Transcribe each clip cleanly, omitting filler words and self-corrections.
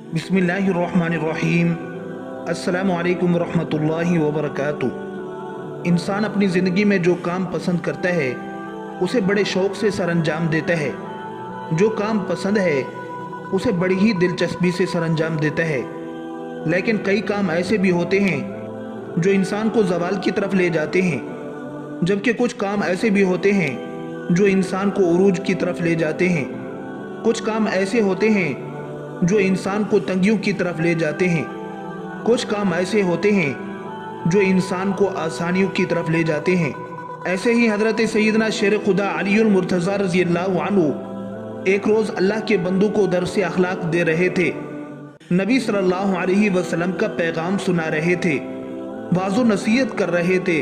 बिस्मिल्लाहिर्रहमानिर्रहीम। अस्सलामु अलैकुम रहमतुल्लाहि व बरकातुहू। इंसान अपनी ज़िंदगी में जो काम पसंद करता है उसे बड़े शौक़ से सरअंजाम देता है। जो काम पसंद है उसे बड़ी ही दिलचस्पी से सरअंजाम देता है। लेकिन कई काम ऐसे भी होते हैं जो इंसान को ज़वाल की तरफ ले जाते हैं, जबकि कुछ काम ऐसे भी होते हैं जो इंसान को उरूज की तरफ ले जाते हैं। कुछ काम ऐसे होते हैं जो इंसान को तंगियों की तरफ ले जाते हैं। कुछ काम ऐसे होते हैं जो इंसान को आसानियों की तरफ ले जाते हैं। ऐसे ही हज़रत सैयदना शेर खुदा अलीउल मुर्तज़ा रज़ियल्लाहु अन्हु एक रोज़ अल्लाह के बंदों को दर्स अखलाक दे रहे थे, नबी सल्लल्लाहु अलैहि वसल्लम का पैगाम सुना रहे थे, वाज़ो नसीहत कर रहे थे,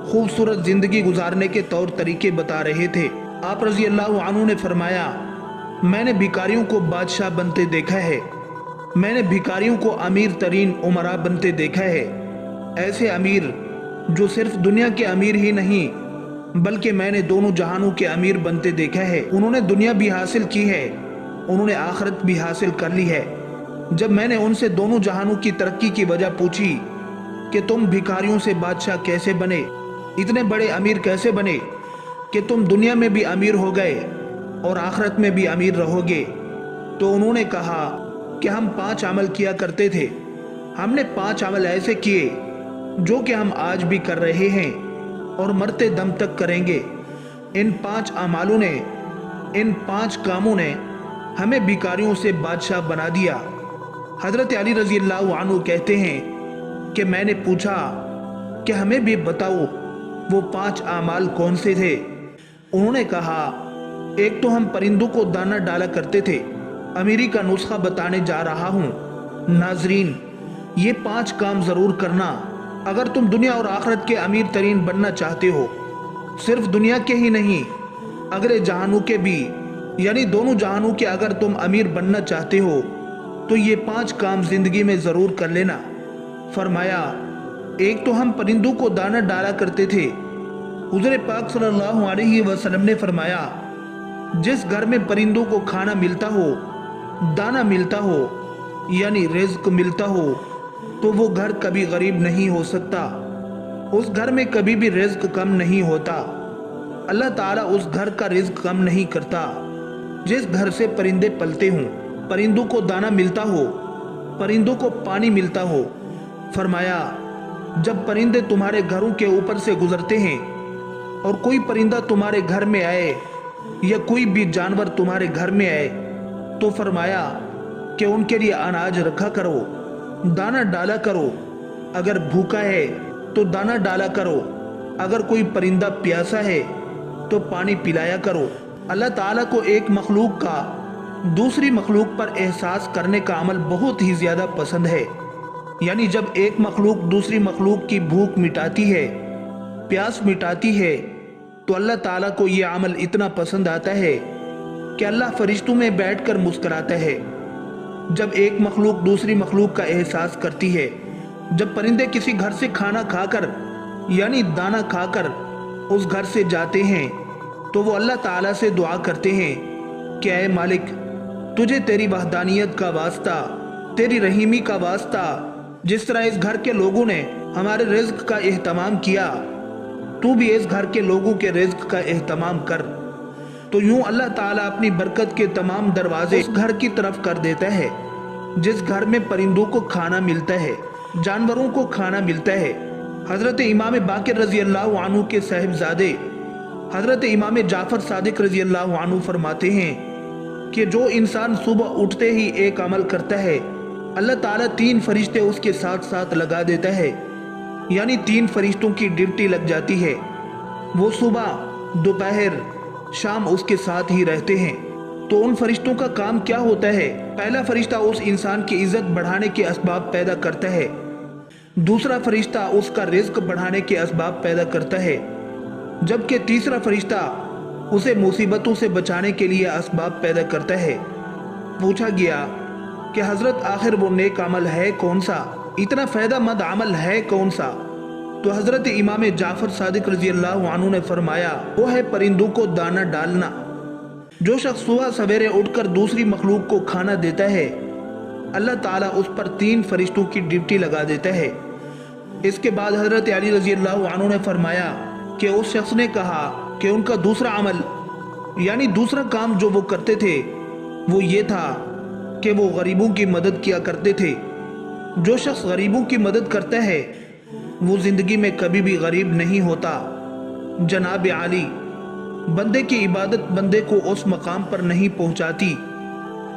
खूबसूरत ज़िंदगी गुजारने के तौर तरीके बता रहे थे। आप रज़ियल्लाहु अन्हु ने फरमाया, मैंने भिखारियों को बादशाह बनते देखा है, मैंने भिखारियों को अमीर तरीन उमरा बनते देखा है। ऐसे अमीर जो सिर्फ दुनिया के अमीर ही नहीं बल्कि मैंने दोनों जहानों के अमीर बनते देखा है। उन्होंने दुनिया भी हासिल की है, उन्होंने आखिरत भी हासिल कर ली है। जब मैंने उनसे दोनों जहानों की तरक्की की वजह पूछी कि तुम भिखारियों से बादशाह कैसे बने, इतने बड़े अमीर कैसे बने कि तुम दुनिया में भी अमीर हो गए और आखिरत में भी अमीर रहोगे, तो उन्होंने कहा कि हम 5 अमल किया करते थे। हमने 5 अमल ऐसे किए जो कि हम आज भी कर रहे हैं और मरते दम तक करेंगे। इन 5 अमालों ने, इन 5 कामों ने हमें भिखारियों से बादशाह बना दिया। हज़रत अली रज़ियल्लाहु अन्हु कहते हैं कि मैंने पूछा कि हमें भी बताओ वो 5 अमाल कौन से थे। उन्होंने कहा, एक तो हम परिंदों को दाना डाला करते थे। अमीरी का नुस्खा बताने जा रहा हूँ नाजरीन, ये 5 काम ज़रूर करना अगर तुम दुनिया और आखिरत के अमीर तरीन बनना चाहते हो। सिर्फ दुनिया के ही नहीं, अगले जहानों के भी, यानी दोनों जहानों के अगर तुम अमीर बनना चाहते हो तो ये 5 काम ज़िंदगी में ज़रूर कर लेना। फरमाया, एक तो हम परिंदों को दाना डाला करते थे। हुज़ूर पाक सल्लल्लाहु अलैहि वसल्लम ने फरमाया, जिस घर में परिंदों को खाना मिलता हो, दाना मिलता हो, यानी रिज़्क मिलता हो, तो वो घर कभी गरीब नहीं हो सकता। उस घर में कभी भी रिज़्क कम नहीं होता। अल्लाह ताला उस घर का रिज़्क कम नहीं करता। जिस घर से परिंदे पलते हों, परिंदों को दाना मिलता हो, परिंदों को पानी मिलता हो। फरमाया, जब परिंदे तुम्हारे घरों के ऊपर से गुजरते हैं और कोई परिंदा तुम्हारे घर में आए या कोई भी जानवर तुम्हारे घर में आए तो फरमाया कि उनके लिए अनाज रखा करो, दाना डाला करो। अगर भूखा है तो दाना डाला करो, अगर कोई परिंदा प्यासा है तो पानी पिलाया करो। अल्लाह ताला को एक मखलूक का दूसरी मखलूक पर एहसास करने का अमल बहुत ही ज़्यादा पसंद है। यानी जब एक मखलूक दूसरी मखलूक की भूख मिटाती है, प्यास मिटाती है, तो अल्लाह ताला को ये अमल इतना पसंद आता है कि अल्लाह फरिश्तों में बैठकर मुस्कुराता है। जब एक मखलूक दूसरी मखलूक का एहसास करती है, जब परिंदे किसी घर से खाना खाकर यानी दाना खाकर उस घर से जाते हैं तो वो अल्लाह ताला से दुआ करते हैं कि ऐ मालिक, तुझे तेरी वहदानियत का वास्ता, तेरी रहीमी का वास्ता, जिस तरह इस घर के लोगों ने हमारे रिज़्क का एहतमाम किया, तू भी इस घर के लोगों के रिज़्क का एहतमाम कर। तो यूं अल्लाह ताला अपनी बरकत के तमाम दरवाजे उस घर की तरफ कर देता है जिस घर में परिंदों को खाना मिलता है, जानवरों को खाना मिलता है। हज़रत इमाम बाक़िर रज़ियल्लाहु अन्हु के साहिबजादे हज़रत इमाम जाफ़र सादिक रज़ियल्लाहु अन्हु फरमाते हैं कि जो इंसान सुबह उठते ही एक अमल करता है, अल्लाह ताला 3 फरिश्ते उसके साथ साथ लगा देता है, यानी 3 फरिश्तों की ड्यूटी लग जाती है। वो सुबह, दोपहर, शाम उसके साथ ही रहते हैं। तो उन फरिश्तों का काम क्या होता है? पहला फरिश्ता उस इंसान की इज्जत बढ़ाने के असबाब पैदा करता है, दूसरा फरिश्ता उसका रिज़्क बढ़ाने के असबाब पैदा करता है, जबकि तीसरा फरिश्ता उसे मुसीबतों से बचाने के लिए असबाब पैदा करता है। पूछा गया कि हज़रत आखिर वो नेक अमल है कौन सा, इतना फ़ायदेमंद अमल है कौन सा? तो हज़रत इमाम जाफ़र सादिक रज़ियल्लाहु अन्हु ने फरमाया, वो है परिंदों को दाना डालना। जो शख्स सुबह सवेरे उठकर दूसरी मखलूक को खाना देता है اللہ تعالیٰ اس پر 3 فرشتوں کی ڈیوٹی لگا دیتا ہے۔ اس کے بعد حضرت علی رضی اللہ عنہ نے فرمایا کہ اس شخص نے کہا کہ ان کا دوسرا عمل یعنی دوسرا کام جو وہ کرتے تھے وہ یہ تھا کہ وہ غریبوں کی مدد کیا کرتے تھے۔ جو شخص غریبوں کی مدد کرتا ہے وہ زندگی میں کبھی بھی غریب نہیں ہوتا۔ جناب عالی، بندے کی عبادت بندے کو اس مقام پر نہیں پہنچاتی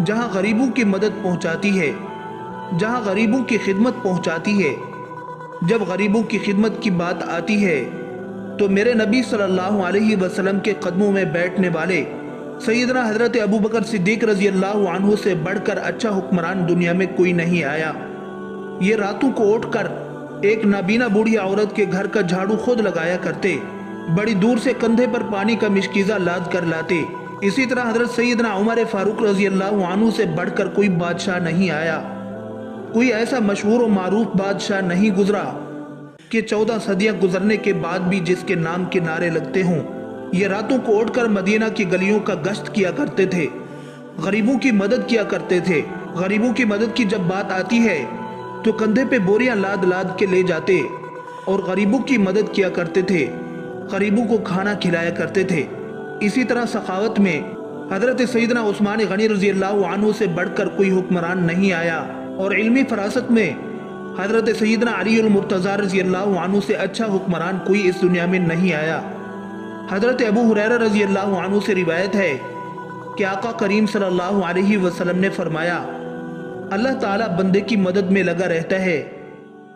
جہاں غریبوں کی مدد پہنچاتی ہے، جہاں غریبوں کی خدمت پہنچاتی ہے۔ جب غریبوں کی خدمت کی بات آتی ہے تو میرے نبی صلی اللہ علیہ وسلم کے قدموں میں بیٹھنے والے سیدنا حضرت ابو بکر صدیق رضی اللہ عنہ سے بڑھ کر اچھا حکمران دنیا میں کوئی نہیں آیا۔ یہ راتوں کو اٹھ کر ایک نابینا بوڑھی عورت کے گھر کا جھاڑو خود لگایا کرتے، بڑی دور سے کندھے پر پانی کا مشکیزہ لاد کر لاتے۔ اسی طرح حضرت سیدنا عمر فاروق رضی اللہ عنہ سے بڑھ کر کوئی بادشاہ نہیں آیا۔ کوئی ایسا مشہور و معروف بادشاہ نہیں گزرا کہ 14 صدیاں گزرنے کے بعد بھی جس کے نام کے نعرے لگتے ہوں۔ یہ راتوں کو اٹھ کر مدینہ کی گلیوں کا گشت کیا کرتے تھے، غریبوں کی مدد کیا کرتے تھے۔ غریبوں کی مدد کی جب بات آتی ہے تو کندھے پہ بوریاں لاد لاد کے لے جاتے اور غریبوں کی مدد کیا کرتے تھے، غریبوں کو کھانا کھلایا کرتے تھے۔ اسی طرح سخاوت میں حضرت سیدنا عثمان غنی رضی اللہ عنہ سے بڑھ کر کوئی حکمران نہیں آیا، اور علمی فراست میں حضرت سیدنا علی المرتضی رضی اللہ عنہ سے اچھا حکمران کوئی اس دنیا میں نہیں آیا۔ حضرت ابو ہریرہ رضی اللہ عنہ سے روایت ہے کہ آقا کریم صلی اللہ علیہ وسلم نے فرمایا، اللہ تعالیٰ بندے کی مدد میں لگا رہتا ہے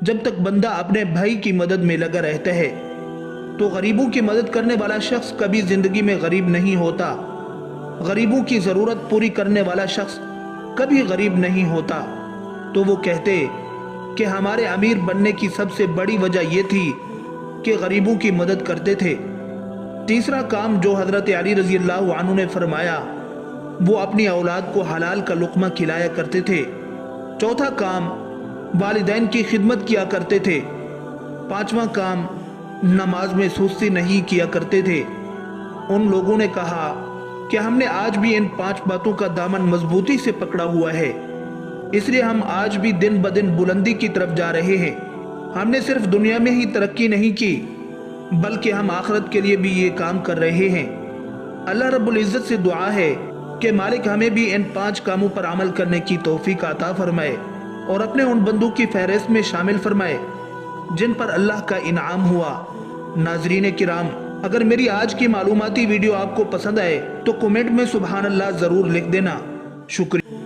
جب تک بندہ اپنے بھائی کی مدد میں لگا رہتا ہے۔ تو غریبوں کی مدد کرنے والا شخص کبھی زندگی میں غریب نہیں ہوتا، غریبوں کی ضرورت پوری کرنے والا شخص کبھی غریب نہیں ہوتا۔ تو وہ کہتے کہ ہمارے امیر بننے کی سب سے بڑی وجہ یہ تھی کہ غریبوں کی مدد کرتے تھے۔ تیسرا کام جو حضرت علی رضی اللہ عنہ نے فرمایا وہ اپنی اولاد کو حلال کا لقمہ کھلایا کرتے تھے۔ چوتھا کام والدین کی خدمت کیا کرتے تھے۔ پانچواں کام نماز میں سستی نہیں کیا کرتے تھے۔ ان لوگوں نے کہا کہ ہم نے آج بھی ان 5 باتوں کا دامن مضبوطی سے پکڑا ہوا ہے، اس لیے ہم آج بھی دن بدن بلندی کی طرف جا رہے ہیں۔ ہم نے صرف دنیا میں ہی ترقی نہیں کی بلکہ ہم آخرت کے لیے بھی یہ کام کر رہے ہیں۔ اللہ رب العزت سے دعا ہے کہ مالک ہمیں بھی ان 5 کاموں پر عمل کرنے کی توفیق عطا فرمائے اور اپنے ان بندوں کی فہرست میں شامل فرمائے جن پر اللہ کا انعام ہوا۔ ناظرین کرام، اگر میری آج کی معلوماتی ویڈیو آپ کو پسند آئے تو کمنٹ میں سبحان اللہ ضرور لکھ دینا۔ شکریہ۔